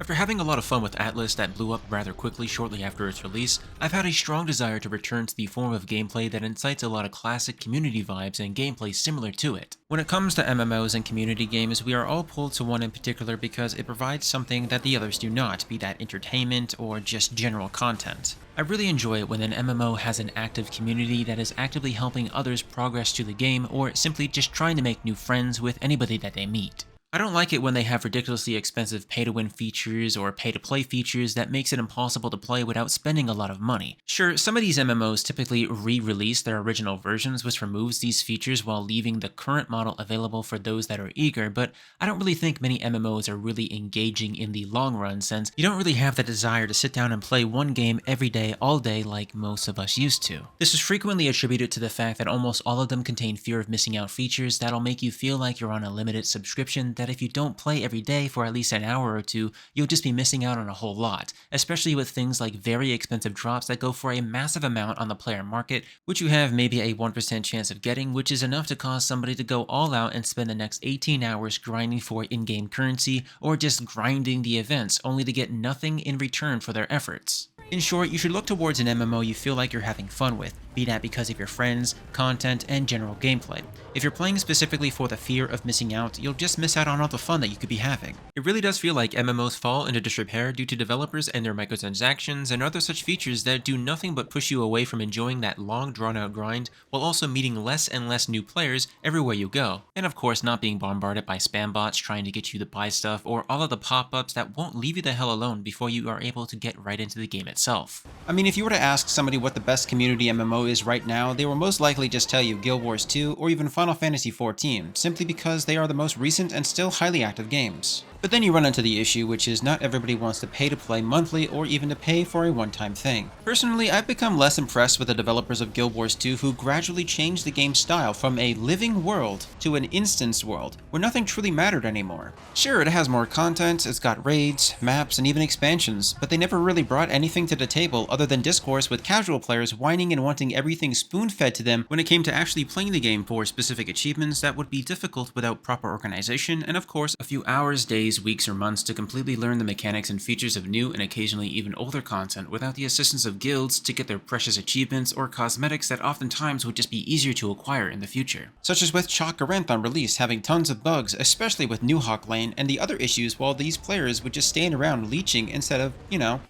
After having a lot of fun with Atlas that blew up rather quickly shortly after its release, I've had a strong desire to return to the form of gameplay that incites a lot of classic community vibes and gameplay similar to it. When it comes to MMOs and community games, we are all pulled to one in particular because it provides something that the others do not, be that entertainment or just general content. I really enjoy it when an MMO has an active community that is actively helping others progress through the game or simply just trying to make new friends with anybody that they meet. I don't like it when they have ridiculously expensive pay-to-win features or pay-to-play features that makes it impossible to play without spending a lot of money. Sure, some of these MMOs typically re-release their original versions, which removes these features while leaving the current model available for those that are eager, but I don't really think many MMOs are really engaging in the long run, since you don't really have the desire to sit down and play one game every day, all day like most of us used to. This is frequently attributed to the fact that almost all of them contain fear of missing out features that'll make you feel like you're on a limited subscription that if you don't play every day for at least an hour or two, you'll just be missing out on a whole lot, especially with things like very expensive drops that go for a massive amount on the player market, which you have maybe a 1% chance of getting, which is enough to cause somebody to go all out and spend the next 18 hours grinding for in-game currency or just grinding the events, only to get nothing in return for their efforts. In short, you should look towards an MMO you feel like you're having fun with, be that because of your friends, content, and general gameplay. If you're playing specifically for the fear of missing out, you'll just miss out on all the fun that you could be having. It really does feel like MMOs fall into disrepair due to developers and their microtransactions and other such features that do nothing but push you away from enjoying that long drawn-out grind, while also meeting less and less new players everywhere you go. And of course, not being bombarded by spam bots trying to get you to buy stuff, or all of the pop-ups that won't leave you the hell alone before you are able to get right into the game itself. I mean, if you were to ask somebody what the best community MMO is right now, they will most likely just tell you Guild Wars 2 or even Final Fantasy XIV, simply because they are the most recent and still highly active games. But then you run into the issue, which is not everybody wants to pay to play monthly or even to pay for a one-time thing. Personally, I've become less impressed with the developers of Guild Wars 2 who gradually changed the game's style from a living world to an instanced world, where nothing truly mattered anymore. Sure, it has more content, it's got raids, maps, and even expansions, but they never really brought anything to the table other than discourse with casual players whining and wanting everything spoon-fed to them when it came to actually playing the game for specific achievements that would be difficult without proper organization and of course a few hours, days, weeks, or months to completely learn the mechanics and features of new and occasionally even older content without the assistance of guilds to get their precious achievements or cosmetics that oftentimes would just be easier to acquire in the future. Such as with Chalk on release having tons of bugs, especially with New Hawk Lane, and the other issues while these players would just stand around leeching instead of,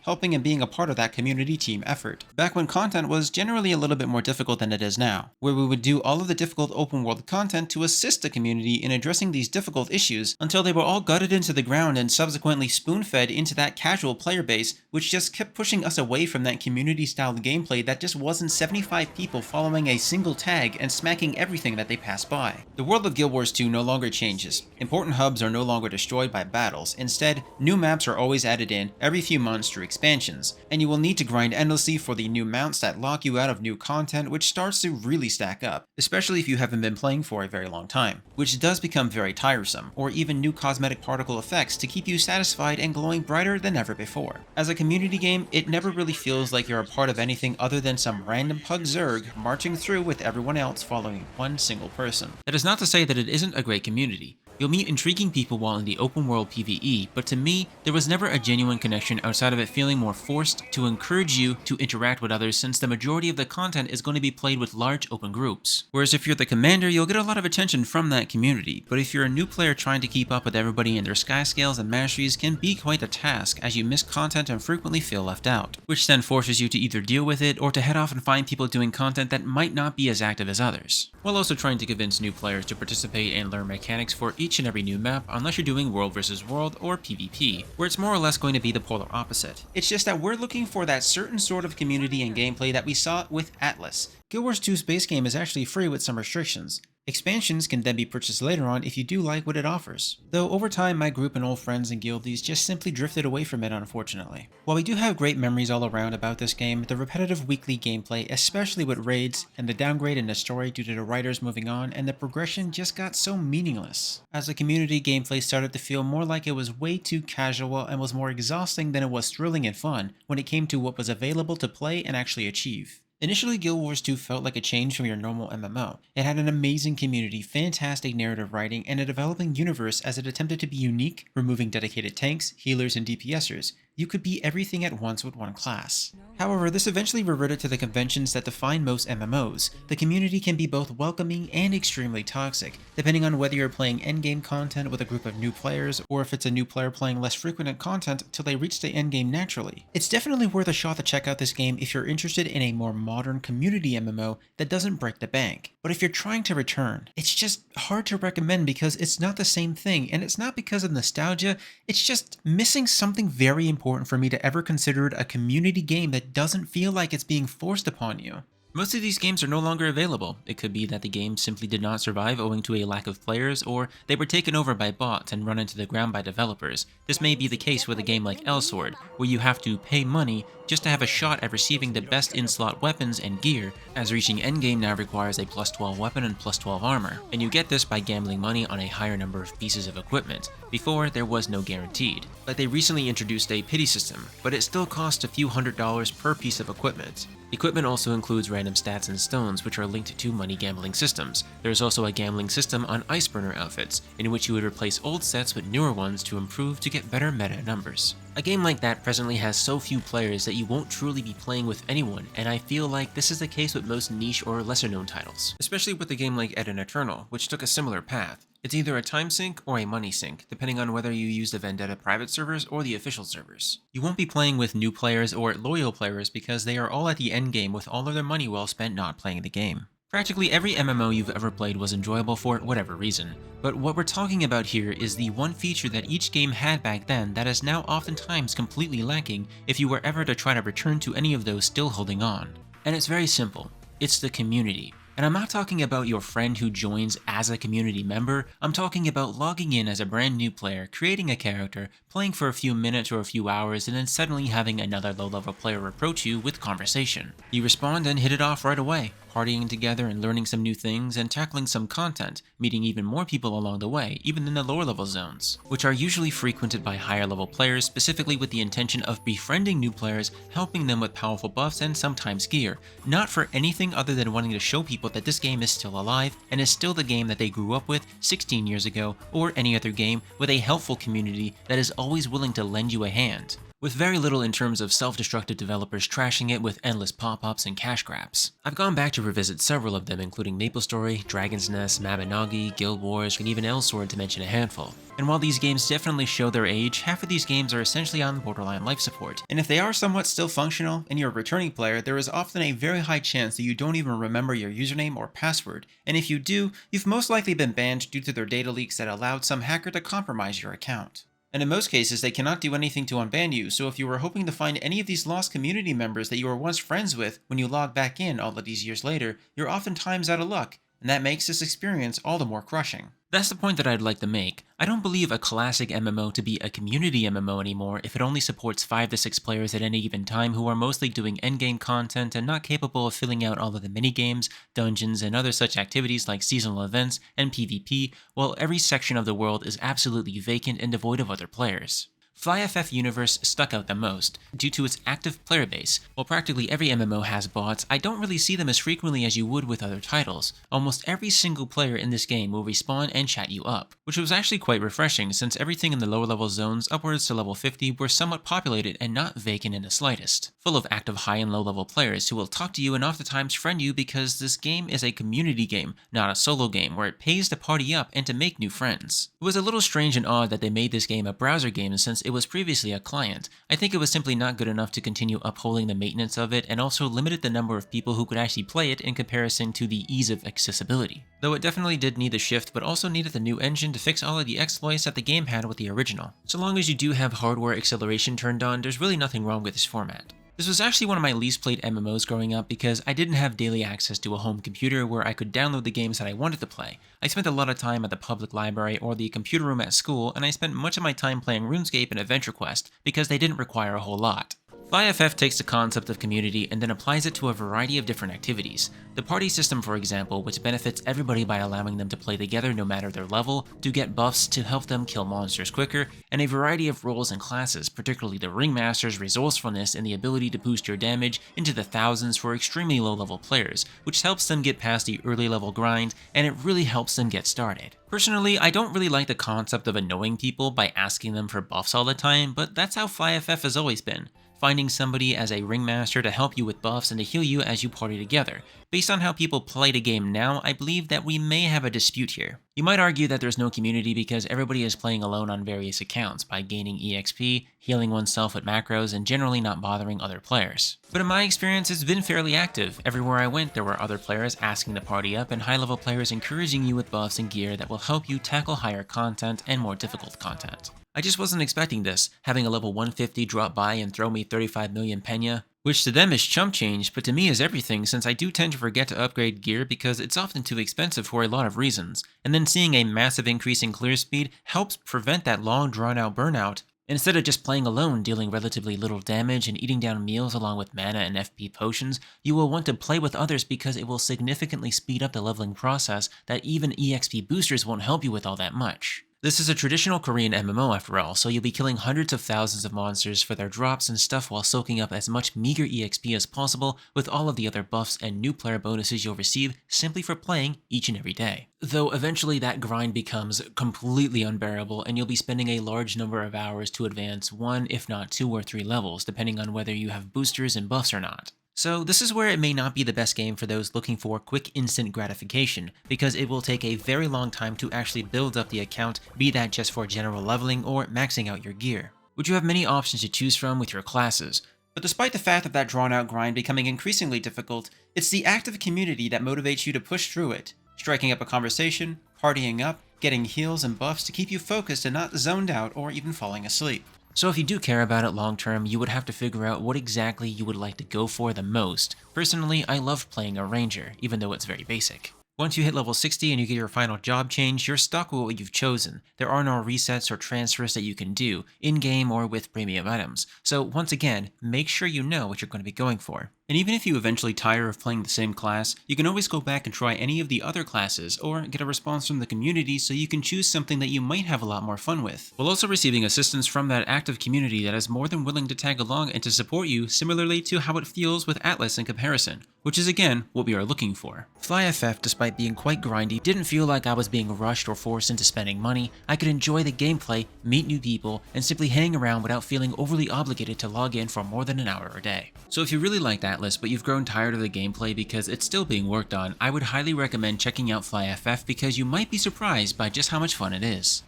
helping and being a part of that community team effort. Back when content was generally a little bit more difficult than it is now, where we would do all of the difficult open world content to assist the community in addressing these difficult issues until they were all gutted into the ground and subsequently spoon-fed into that casual player base, which just kept pushing us away from that community-styled gameplay that just wasn't 75 people following a single tag and smacking everything that they passed by. The world of Guild Wars 2 no longer changes. Important hubs are no longer destroyed by battles. Instead, new maps are always added in every few months through expansions, and you will need to grind endlessly for the new mounts that lock you out of new content, which starts to really stack up, especially if you haven't been playing for a very long time, which does become very tiresome, or even new cosmetic particle effects to keep you satisfied and glowing brighter than ever before. As a community game, it never really feels like you're a part of anything other than some random pug zerg marching through with everyone else following one single person. That is not to say that it isn't a great community. You'll meet intriguing people while in the open world PvE, but to me, there was never a genuine connection outside of it feeling more forced to encourage you to interact with others, since the majority of the content is going to be played with large open groups. Whereas if you're the commander, you'll get a lot of attention from that community, but if you're a new player trying to keep up with everybody and their sky scales and masteries can be quite a task, as you miss content and frequently feel left out, which then forces you to either deal with it or to head off and find people doing content that might not be as active as others, while also trying to convince new players to participate and learn mechanics for each and every new map, unless you're doing world versus world or PvP, where it's more or less going to be the polar opposite. It's just that we're looking for that certain sort of community and gameplay that we saw with Atlas. Guild Wars 2's base game is actually free with some restrictions. Expansions can then be purchased later on if you do like what it offers. Though over time, my group and old friends and guildies just simply drifted away from it, unfortunately. While we do have great memories all around about this game, the repetitive weekly gameplay, especially with raids, and the downgrade in the story due to the writers moving on, and the progression just got so meaningless, as the community gameplay started to feel more like it was way too casual and was more exhausting than it was thrilling and fun when it came to what was available to play and actually achieve. Initially, Guild Wars 2 felt like a change from your normal MMO. It had an amazing community, fantastic narrative writing, and a developing universe as it attempted to be unique, removing dedicated tanks, healers, and DPSers. You could be everything at once with one class. However, this eventually reverted to the conventions that define most MMOs. The community can be both welcoming and extremely toxic, depending on whether you're playing endgame content with a group of new players, or if it's a new player playing less frequent content till they reach the endgame naturally. It's definitely worth a shot to check out this game if you're interested in a more modern community MMO that doesn't break the bank. But if you're trying to return, it's just hard to recommend because it's not the same thing, and it's not because of nostalgia, it's just missing something very important for me to ever consider it a community game that doesn't feel like it's being forced upon you. Most of these games are no longer available. It could be that the game simply did not survive owing to a lack of players, or they were taken over by bots and run into the ground by developers. This may be the case with a game like Elsword, where you have to pay money just to have a shot at receiving the best in-slot weapons and gear, as reaching endgame now requires a plus 12 weapon and plus 12 armor, and you get this by gambling money on a higher number of pieces of equipment. Before, there was no guaranteed. Like they recently introduced a pity system, but it still costs a few $100s per piece of equipment. Equipment also includes random stats and stones, which are linked to money gambling systems. There is also a gambling system on Iceburner outfits, in which you would replace old sets with newer ones to improve to get better meta numbers. A game like that presently has so few players that you won't truly be playing with anyone, and I feel like this is the case with most niche or lesser known titles. Especially with a game like Eden Eternal, which took a similar path. It's either a time sink or a money sink, depending on whether you use the Vendetta private servers or the official servers. You won't be playing with new players or loyal players because they are all at the end game with all of their money well spent not playing the game. Practically every MMO you've ever played was enjoyable for whatever reason, but what we're talking about here is the one feature that each game had back then that is now oftentimes completely lacking if you were ever to try to return to any of those still holding on. And it's very simple. It's the community. And I'm not talking about your friend who joins as a community member, I'm talking about logging in as a brand new player, creating a character, playing for a few minutes or a few hours, and then suddenly having another low-level player approach you with conversation. You respond and hit it off right away, partying together and learning some new things and tackling some content, meeting even more people along the way, even in the lower level zones, which are usually frequented by higher level players specifically with the intention of befriending new players, helping them with powerful buffs and sometimes gear, not for anything other than wanting to show people that this game is still alive and is still the game that they grew up with 16 years ago, or any other game with a helpful community that is always willing to lend you a hand, with very little in terms of self-destructive developers trashing it with endless pop-ups and cash grabs. I've gone back to revisit several of them, including MapleStory, Dragon's Nest, Mabinogi, Guild Wars, and even Elsword to mention a handful. And while these games definitely show their age, half of these games are essentially on borderline life support. And if they are somewhat still functional, and you're a returning player, there is often a very high chance that you don't even remember your username or password, and if you do, you've most likely been banned due to their data leaks that allowed some hacker to compromise your account. And in most cases, they cannot do anything to unban you, so if you were hoping to find any of these lost community members that you were once friends with when you log back in all of these years later, you're oftentimes out of luck, and that makes this experience all the more crushing. That's the point that I'd like to make. I don't believe a classic MMO to be a community MMO anymore if it only supports 5 to 6 players at any given time who are mostly doing endgame content and not capable of filling out all of the minigames, dungeons, and other such activities like seasonal events and PvP, while every section of the world is absolutely vacant and devoid of other players. FLYFF Universe stuck out the most, due to its active player base. While practically every MMO has bots, I don't really see them as frequently as you would with other titles. Almost every single player in this game will respawn and chat you up, which was actually quite refreshing since everything in the lower level zones upwards to level 50 were somewhat populated and not vacant in the slightest, full of active high and low level players who will talk to you and oftentimes friend you because this game is a community game, not a solo game where it pays to party up and to make new friends. It was a little strange and odd that they made this game a browser game since it was previously a client. I think it was simply not good enough to continue upholding the maintenance of it and also limited the number of people who could actually play it in comparison to the ease of accessibility. Though it definitely did need a shift, but also needed the new engine to fix all of the exploits that the game had with the original. So long as you do have hardware acceleration turned on, there's really nothing wrong with this format. This was actually one of my least played MMOs growing up because I didn't have daily access to a home computer where I could download the games that I wanted to play. I spent a lot of time at the public library or the computer room at school, and I spent much of my time playing RuneScape and Adventure Quest because they didn't require a whole lot. FLYFF takes the concept of community and then applies it to a variety of different activities. The party system, for example, which benefits everybody by allowing them to play together no matter their level, to get buffs to help them kill monsters quicker, and a variety of roles and classes, particularly the Ringmaster's resourcefulness and the ability to boost your damage into the thousands for extremely low level players, which helps them get past the early level grind, and it really helps them get started. Personally, I don't really like the concept of annoying people by asking them for buffs all the time, but that's how FLYFF has always been. Finding somebody as a ringmaster to help you with buffs and to heal you as you party together. Based on how people play the game now, I believe that we may have a dispute here. You might argue that there's no community because everybody is playing alone on various accounts by gaining EXP, healing oneself with macros, and generally not bothering other players. But in my experience, it's been fairly active. Everywhere I went, there were other players asking to party up and high-level players encouraging you with buffs and gear that will help you tackle higher content and more difficult content. I just wasn't expecting this, having a level 150 drop by and throw me 35 million penya, which to them is chump change, but to me is everything since I do tend to forget to upgrade gear because it's often too expensive for a lot of reasons, and then seeing a massive increase in clear speed helps prevent that long drawn-out burnout. Instead of just playing alone, dealing relatively little damage and eating down meals along with mana and FP potions, you will want to play with others because it will significantly speed up the leveling process that even EXP boosters won't help you with all that much. This is a traditional Korean MMO after all, so you'll be killing hundreds of thousands of monsters for their drops and stuff while soaking up as much meager EXP as possible with all of the other buffs and new player bonuses you'll receive simply for playing each and every day. Though eventually that grind becomes completely unbearable and you'll be spending a large number of hours to advance 1, if not 2 or 3 levels, depending on whether you have boosters and buffs or not. So this is where it may not be the best game for those looking for quick instant gratification, because it will take a very long time to actually build up the account, be that just for general leveling or maxing out your gear. Would you have many options to choose from with your classes? But despite the fact of that drawn-out grind becoming increasingly difficult, it's the active community that motivates you to push through it, striking up a conversation, partying up, getting heals and buffs to keep you focused and not zoned out or even falling asleep. So if you do care about it long term, you would have to figure out what exactly you would like to go for the most. Personally, I love playing a ranger, even though it's very basic. Once you hit level 60 and you get your final job change, you're stuck with what you've chosen. There are no resets or transfers that you can do, in-game or with premium items. So once again, make sure you know what you're going to be going for. And even if you eventually tire of playing the same class, you can always go back and try any of the other classes, or get a response from the community so you can choose something that you might have a lot more fun with, while also receiving assistance from that active community that is more than willing to tag along and to support you similarly to how it feels with Atlas in comparison, which is again what we are looking for. FLYFF, despite being quite grindy, didn't feel like I was being rushed or forced into spending money. I could enjoy the gameplay, meet new people, and simply hang around without feeling overly obligated to log in for more than an hour a day. So if you really liked Atlas, but you've grown tired of the gameplay because it's still being worked on, I would highly recommend checking out FLYFF because you might be surprised by just how much fun it is.